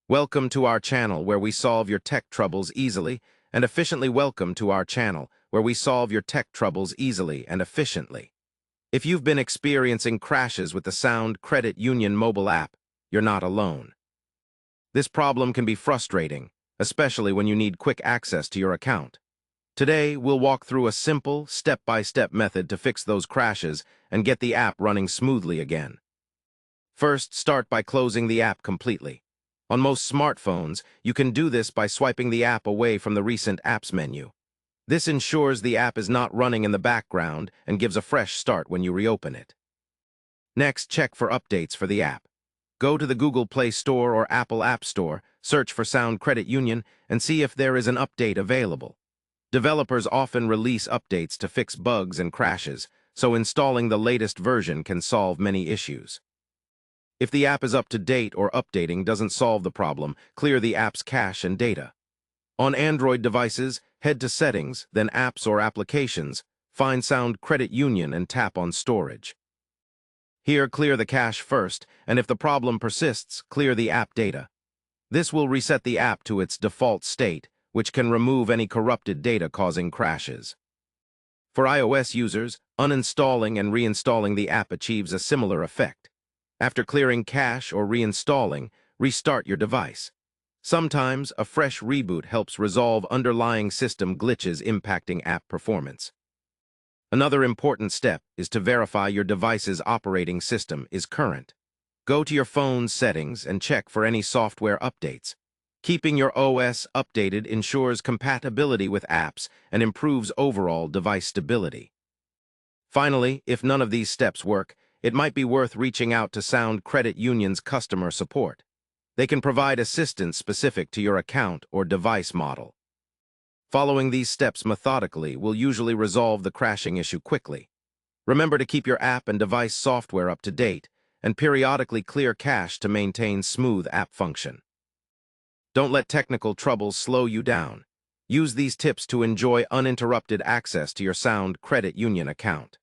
Welcome to our channel where we solve your tech troubles easily and efficiently. Welcome to our channel where we solve your tech troubles easily and efficiently. If you've been experiencing crashes with the Sound Credit Union mobile app, you're not alone. This problem can be frustrating, especially when you need quick access to your account. Today, we'll walk through a simple, step-by-step method to fix those crashes and get the app running smoothly again. First, start by closing the app completely. On most smartphones, you can do this by swiping the app away from the Recent Apps menu. This ensures the app is not running in the background and gives a fresh start when you reopen it. Next, check for updates for the app. Go to the Google Play Store or Apple App Store, search for Sound Credit Union, and see if there is an update available. Developers often release updates to fix bugs and crashes, so installing the latest version can solve many issues. If the app is up to date or updating doesn't solve the problem, clear the app's cache and data. On Android devices, head to Settings, then Apps or Applications, find Sound Credit Union and tap on Storage. Here, clear the cache first, and if the problem persists, clear the app data. This will reset the app to its default state, which can remove any corrupted data causing crashes. For iOS users, uninstalling and reinstalling the app achieves a similar effect. After clearing cache or reinstalling, restart your device. Sometimes, a fresh reboot helps resolve underlying system glitches impacting app performance. Another important step is to verify your device's operating system is current. Go to your phone's settings and check for any software updates. Keeping your OS updated ensures compatibility with apps and improves overall device stability. Finally, if none of these steps work, it might be worth reaching out to Sound Credit Union's customer support. They can provide assistance specific to your account or device model. Following these steps methodically will usually resolve the crashing issue quickly. Remember to keep your app and device software up to date and periodically clear cache to maintain smooth app function. Don't let technical troubles slow you down. Use these tips to enjoy uninterrupted access to your Sound Credit Union account.